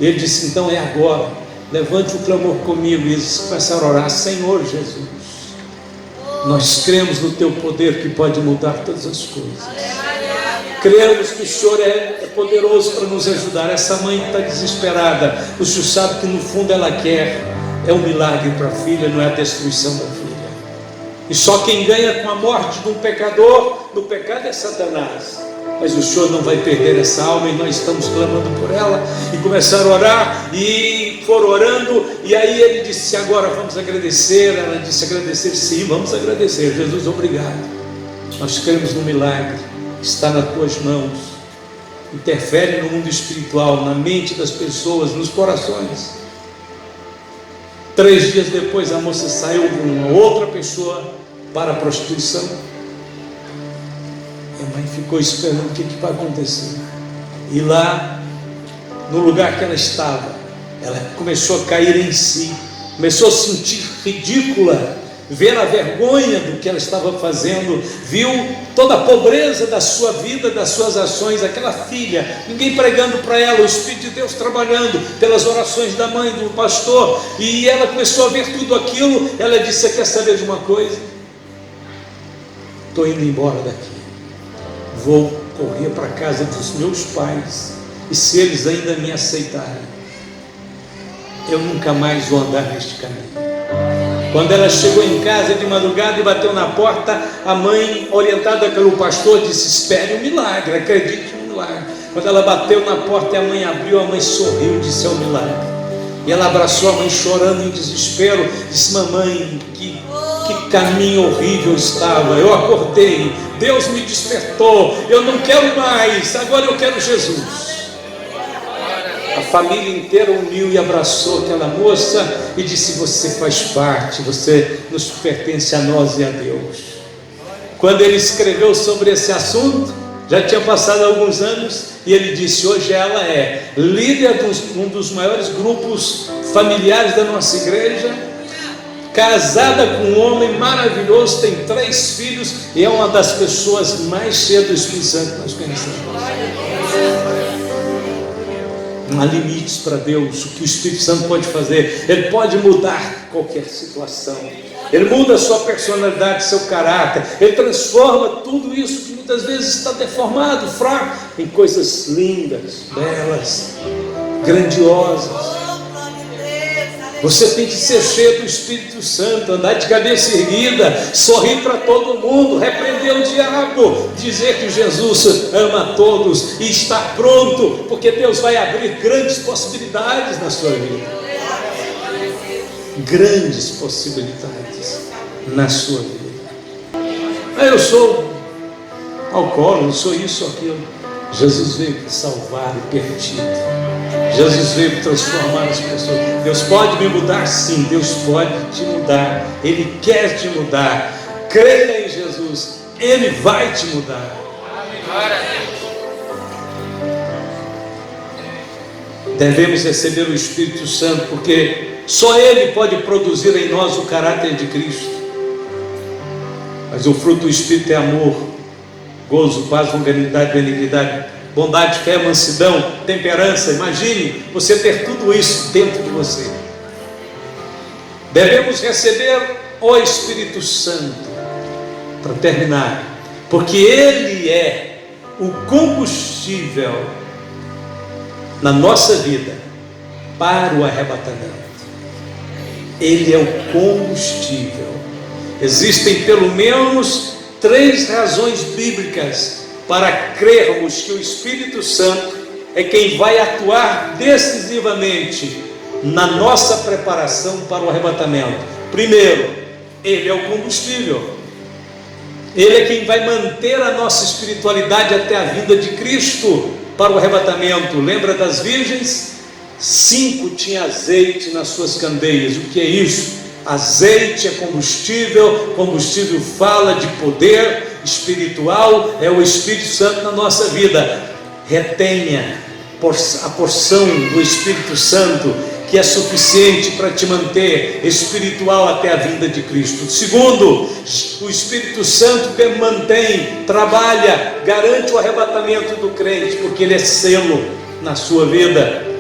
Ele disse: então é agora, levante o clamor comigo. E eles começaram a orar: Senhor Jesus, nós cremos no teu poder que pode mudar todas as coisas. Cremos que o Senhor é poderoso para nos ajudar. Essa mãe está desesperada, o Senhor sabe que no fundo ela quer um milagre para a filha, não é a destruição da filha. E só quem ganha com a morte de um pecador, no pecado, é Satanás. Mas o Senhor não vai perder essa alma, e nós estamos clamando por ela. E começaram a orar, e foram orando, e aí ele disse: agora vamos agradecer. Ela disse: agradecer? Sim, vamos agradecer. Jesus, obrigado, nós cremos no milagre, está nas tuas mãos. Interfere no mundo espiritual, na mente das pessoas, nos corações. 3 dias depois, a moça saiu com uma outra pessoa para a prostituição. E a mãe ficou esperando o que vai acontecer. E lá, no lugar que ela estava, ela começou a cair em si, começou a se sentir ridícula, ver a vergonha do que ela estava fazendo, viu toda a pobreza da sua vida, das suas ações, aquela filha, ninguém pregando para ela, o Espírito de Deus trabalhando pelas orações da mãe, do pastor, e ela começou a ver tudo aquilo. Ela disse: você quer saber de uma coisa? Estou indo embora daqui, vou correr para a casa dos meus pais, e se eles ainda me aceitarem, eu nunca mais vou andar neste caminho. Quando ela chegou em casa de madrugada e bateu na porta, a mãe, orientada pelo pastor, disse: espere um milagre, acredite no milagre. Quando ela bateu na porta e a mãe abriu, a mãe sorriu e disse: é um milagre. E ela abraçou a mãe chorando em desespero, disse: mamãe, que caminho horrível estava, eu acordei, Deus me despertou, eu não quero mais, agora eu quero Jesus. A família inteira uniu e abraçou aquela moça e disse: você faz parte, você nos pertence a nós e a Deus. Quando ele escreveu sobre esse assunto, já tinha passado alguns anos, e ele disse: hoje ela é líder de um dos maiores grupos familiares da nossa igreja, casada com um homem maravilhoso, tem 3 filhos, e é uma das pessoas mais cheias do Espírito Santo que nós conhecemos. Não há limites para Deus. O que o Espírito Santo pode fazer? Ele pode mudar qualquer situação. Ele muda a sua personalidade, seu caráter. Ele transforma tudo isso que muitas vezes está deformado, fraco, em coisas lindas, belas, grandiosas. Você tem que ser cheio do Espírito Santo, andar de cabeça erguida, sorrir para todo mundo, repreender o diabo, dizer que Jesus ama a todos e estar pronto, porque Deus vai abrir grandes possibilidades na sua vida. Grandes possibilidades na sua vida. Eu sou alcoólatra, eu sou isso ou aquilo. Jesus veio para salvar o perdido. Jesus veio para transformar as pessoas. Deus pode me mudar? Sim, Deus pode te mudar. Ele quer te mudar. Creia em Jesus, Ele vai te mudar. Devemos receber o Espírito Santo, porque só Ele pode produzir em nós o caráter de Cristo. Mas o fruto do Espírito é amor, gozo, paz, longanimidade, benignidade, bondade, fé, mansidão, temperança. Imagine você ter tudo isso dentro de você. Devemos receber o Espírito Santo, para terminar, porque Ele é o combustível na nossa vida para o arrebatamento. Ele é o combustível. Existem pelo menos 3 razões bíblicas para crermos que o Espírito Santo é quem vai atuar decisivamente na nossa preparação para o arrebatamento. Primeiro, Ele é o combustível. Ele é quem vai manter a nossa espiritualidade até a vinda de Cristo para o arrebatamento. Lembra das virgens? 5 tinham azeite nas suas candeias. O que é isso? Azeite é combustível, combustível fala de poder espiritual, é o Espírito Santo na nossa vida. Retenha a porção do Espírito Santo, que é suficiente para te manter espiritual até a vinda de Cristo. Segundo, o Espírito Santo mantém, trabalha, garante o arrebatamento do crente, porque ele é selo na sua vida.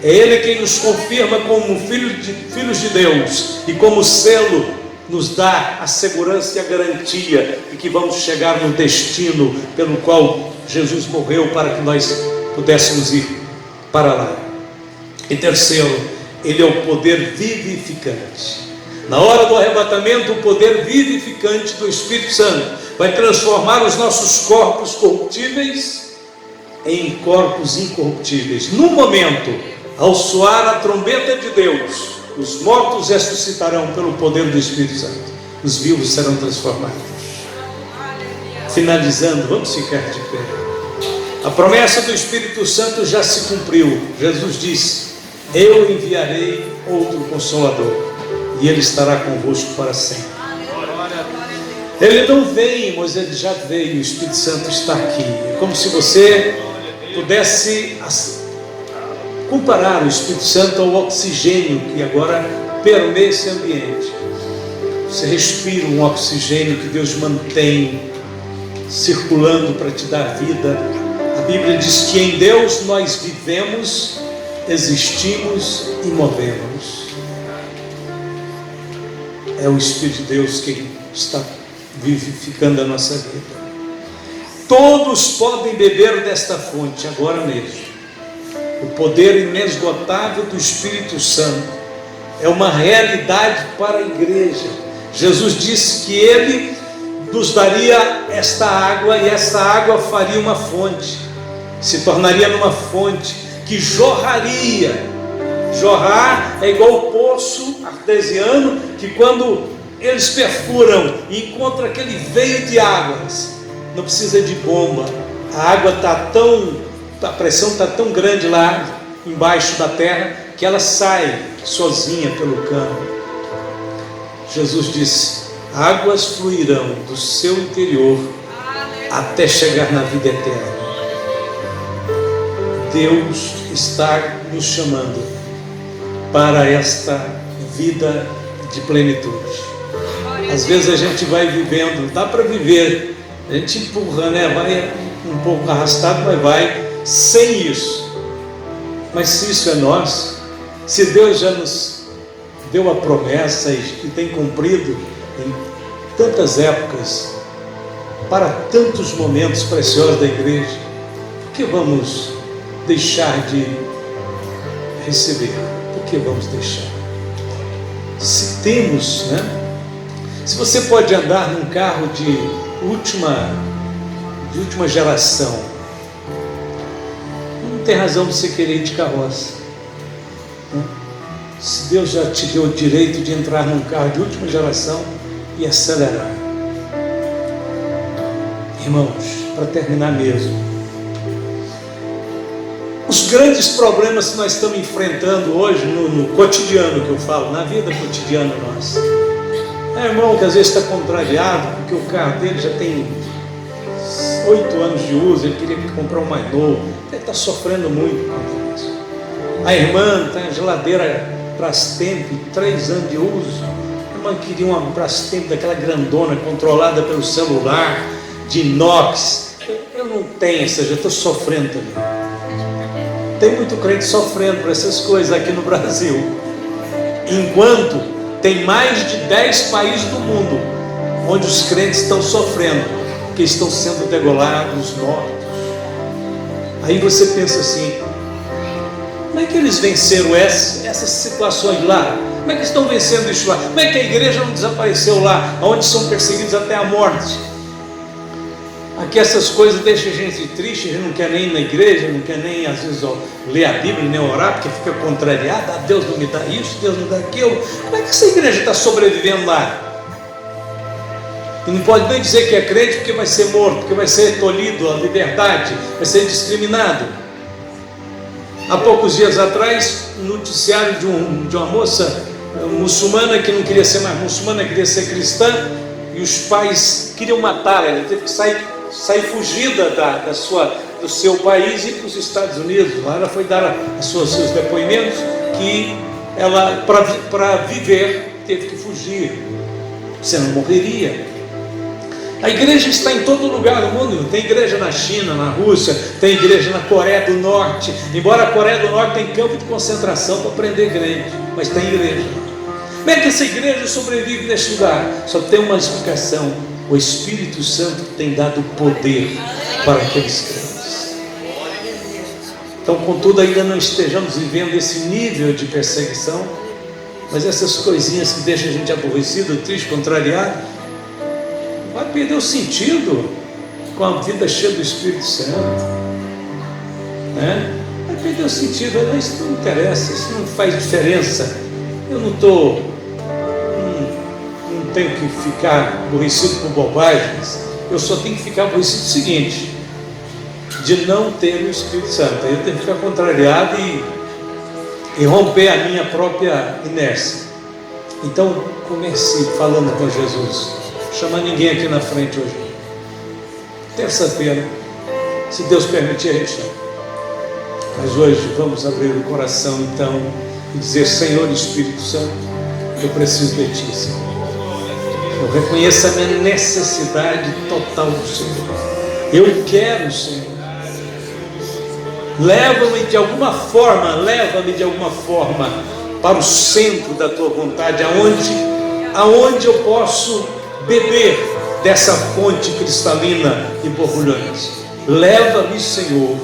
É Ele quem nos confirma como filhos de Deus, e como selo nos dá a segurança e a garantia de que vamos chegar no destino pelo qual Jesus morreu, para que nós pudéssemos ir para lá. E terceiro, Ele é o poder vivificante. Na hora do arrebatamento, o poder vivificante do Espírito Santo vai transformar os nossos corpos corruptíveis em corpos incorruptíveis. No momento, ao soar a trombeta de Deus, os mortos ressuscitarão pelo poder do Espírito Santo, os vivos serão transformados. Finalizando, vamos ficar de pé. A promessa do Espírito Santo já se cumpriu. Jesus disse: eu enviarei outro Consolador, e Ele estará convosco para sempre. Ele não vem, mas Ele já veio. O Espírito Santo está aqui. É como se você pudesse comparar o Espírito Santo ao oxigênio que agora permeia esse ambiente. Você respira um oxigênio que Deus mantém circulando para te dar vida. A Bíblia diz que em Deus nós vivemos, existimos e movemos. É o Espírito de Deus que está vivificando a nossa vida. Todos podem beber desta fonte agora mesmo. O poder inesgotável do Espírito Santo é uma realidade para a igreja. Jesus disse que Ele nos daria esta água, e essa água faria uma fonte, se tornaria numa fonte que jorraria. Jorrar é igual o poço artesiano, que quando eles perfuram e encontram aquele veio de águas, não precisa de bomba, a água a pressão está tão grande lá embaixo da terra, que ela sai sozinha pelo cano. Jesus disse: águas fluirão do seu interior até chegar na vida eterna. Deus está nos chamando para esta vida de plenitude. Às vezes a gente vai vivendo, dá para viver, a gente empurra, né? Vai um pouco arrastado, mas vai sem isso. Mas se isso é nosso, se Deus já nos deu a promessa e tem cumprido em tantas épocas, para tantos momentos preciosos da igreja, por que vamos deixar de receber? Por que vamos deixar? Se temos, né? Se você pode andar num carro de última geração, não tem razão de você querer ir de carroça, né? Se Deus já te deu o direito de entrar num carro de última geração e acelerar. Irmãos, para terminar mesmo, os grandes problemas que nós estamos enfrentando hoje no cotidiano, que eu falo, na vida cotidiana nossa. É irmão que às vezes está contrariado porque o carro dele já tem 8 anos de uso, ele queria comprar um mais novo, ele está sofrendo muito com isso. A irmã tem a geladeira Brastemp, 3 anos de uso. A irmã queria uma Brastemp daquela grandona, controlada pelo celular, de inox. Eu não tenho essa, já estou sofrendo também. Tem muito crente sofrendo por essas coisas aqui no Brasil, enquanto tem mais de 10 países do mundo onde os crentes estão sofrendo, porque estão sendo degolados, mortos. Aí você pensa assim: como é que eles venceram essas situações lá? Como é que estão vencendo isso lá? Como é que a igreja não desapareceu lá, onde são perseguidos até a morte? Aqui essas coisas deixam a gente triste, a gente não quer nem ir na igreja, não quer nem às vezes ler a Bíblia, nem orar, porque fica contrariado. Deus não me dá isso, Deus não dá aquilo. Como é que essa igreja está sobrevivendo lá? E não pode nem dizer que é crente, porque vai ser morto, porque vai ser tolhido a liberdade, vai ser discriminado. Há poucos dias atrás, um noticiário de uma moça muçulmana que não queria ser mais muçulmana, queria ser cristã, e os pais queriam matá-la. Ela teve que sair fugida do seu país e ir para os Estados Unidos. Lá ela foi dar seus depoimentos que ela, para viver, teve que fugir, senão morreria. A igreja está em todo lugar do mundo. Tem igreja na China, na Rússia, tem igreja na Coreia do Norte. Embora a Coreia do Norte tem campo de concentração para prender crente, mas tem igreja. Como é que essa igreja sobrevive nesse lugar? Só tem uma explicação: o Espírito Santo tem dado poder para aqueles crentes. Então, contudo, ainda não estejamos vivendo esse nível de perseguição, mas essas coisinhas que deixam a gente aborrecido, triste, contrariado, vai perder o sentido com a vida cheia do Espírito Santo, né? Vai perder o sentido. Isso não interessa, isso não faz diferença. Eu não tenho que ficar aborrecido por bobagens. Eu só tenho que ficar aborrecido do seguinte: de não ter o Espírito Santo. Eu tenho que ficar contrariado e romper a minha própria inércia. Então comece falando com Jesus. Chama ninguém aqui na frente hoje. Terça-feira, se Deus permitir, a gente chama. Mas hoje vamos abrir o coração então e dizer: Senhor Espírito Santo, eu preciso de Ti, Senhor. Eu reconheço a minha necessidade total do Senhor. Eu quero, Senhor. Leva-me de alguma forma para o centro da tua vontade, aonde eu posso beber dessa fonte cristalina e borbulhante. Leva-me, Senhor.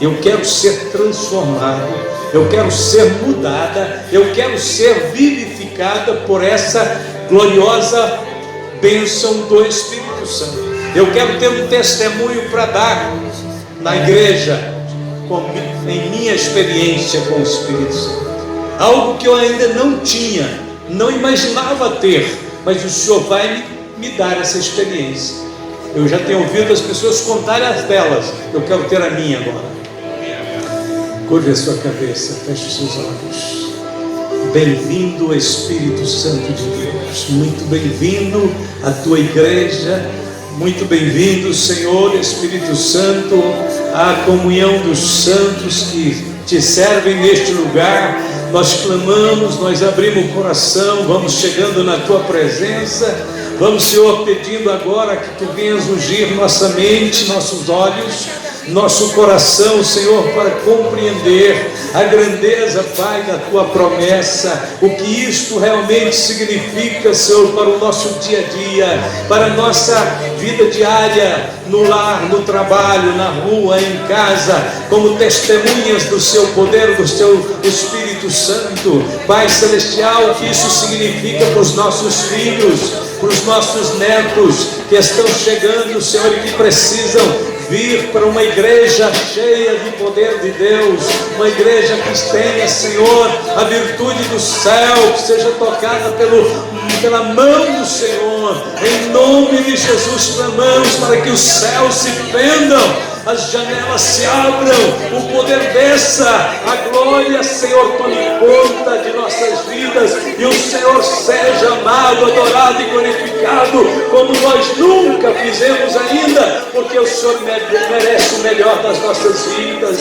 Eu quero ser transformado, eu quero ser mudada, eu quero ser vivificada por essa gloriosa bênção do Espírito Santo. Eu quero ter um testemunho para dar na igreja, em minha experiência com o Espírito Santo. Algo que eu ainda não tinha, não imaginava ter, mas o Senhor vai me dar essa experiência. Eu já tenho ouvido as pessoas contarem as delas, eu quero ter a minha agora. Curve a sua cabeça, feche os seus olhos. Bem-vindo, Espírito Santo de Deus. Muito bem-vindo à tua igreja. Muito bem-vindo, Senhor Espírito Santo, à comunhão dos santos que te servem neste lugar. Nós clamamos, nós abrimos o coração, vamos chegando na tua presença. Vamos, Senhor, pedindo agora que tu venhas ungir nossa mente, nossos olhos, nosso coração, Senhor, para compreender a grandeza, Pai, da tua promessa, o que isto realmente significa, Senhor, para o nosso dia a dia, para a nossa vida diária, no lar, no trabalho, na rua, em casa, como testemunhas do seu poder, do seu Espírito Santo. Pai Celestial, o que isso significa para os nossos filhos, para os nossos netos que estão chegando, Senhor, e que precisam vir para uma igreja cheia de poder de Deus, uma igreja que tenha, Senhor, a virtude do céu, que seja tocada pela mão do Senhor. Em nome de Jesus clamamos para que os céus se fendam, as janelas se abram, o poder desça, a glória, Senhor, tome conta de nossas vidas, e o Senhor seja amado, adorado e glorificado como nós nunca fizemos ainda, porque o Senhor merece o melhor das nossas vidas.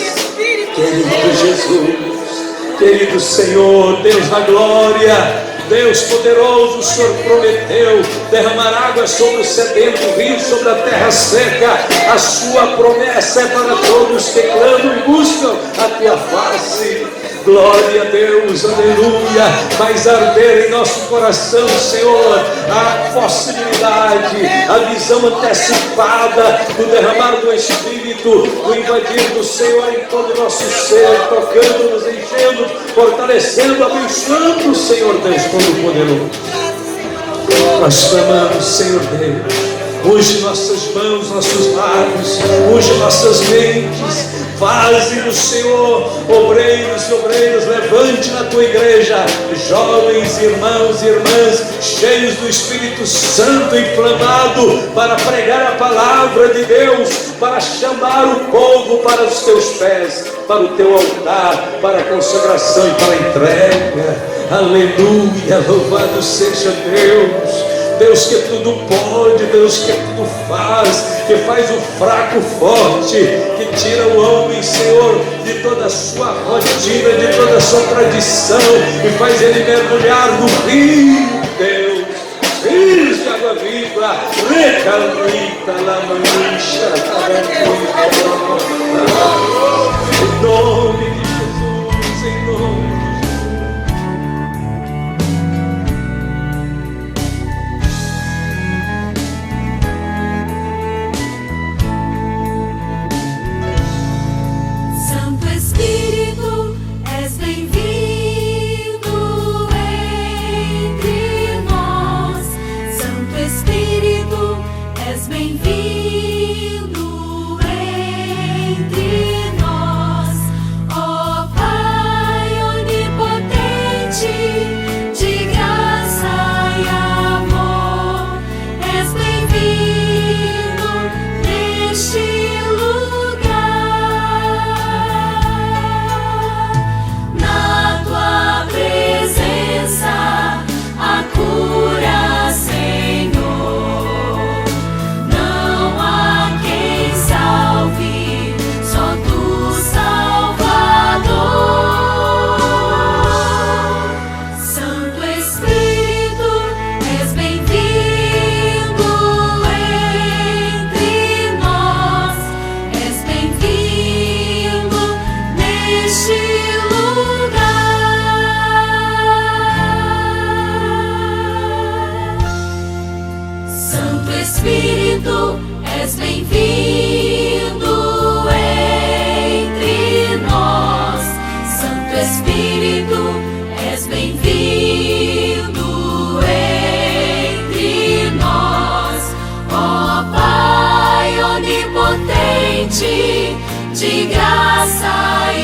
Querido Jesus, querido Senhor, Deus da glória, Deus poderoso, o Senhor prometeu derramar água sobre o sedento, rio sobre a terra seca. A sua promessa é para todos que clamam e buscam a tua face. Glória a Deus, aleluia. Faz arder em nosso coração, Senhor, a possibilidade, a visão antecipada do derramar do Espírito, do invadir do Senhor em todo o nosso ser, tocando-nos, enchendo, fortalecendo, abençoando o Senhor Deus Todo-Poderoso. Nós clamamos, Senhor Deus, unge nossas mãos, nossos lábios, unge nossas mentes. Faze do Senhor obreiros e obreiras, levante na tua igreja jovens irmãos e irmãs cheios do Espírito Santo, inflamado para pregar a palavra de Deus, para chamar o povo para os teus pés, para o teu altar, para a consagração e para a entrega. Aleluia, louvado seja Deus. Deus que tudo pode, Deus que tudo faz, que faz o fraco forte, que tira o homem, Senhor, de toda a sua rotina, de toda a sua tradição, e faz ele mergulhar no rio, Deus, rios de água viva, recalmita la mancha, em nome de Jesus, em nome. Bem-vindo entre nós, ó Pai. Espírito, és bem-vindo entre nós. Santo Espírito, és bem-vindo entre nós. Ó Pai onipotente, de graça e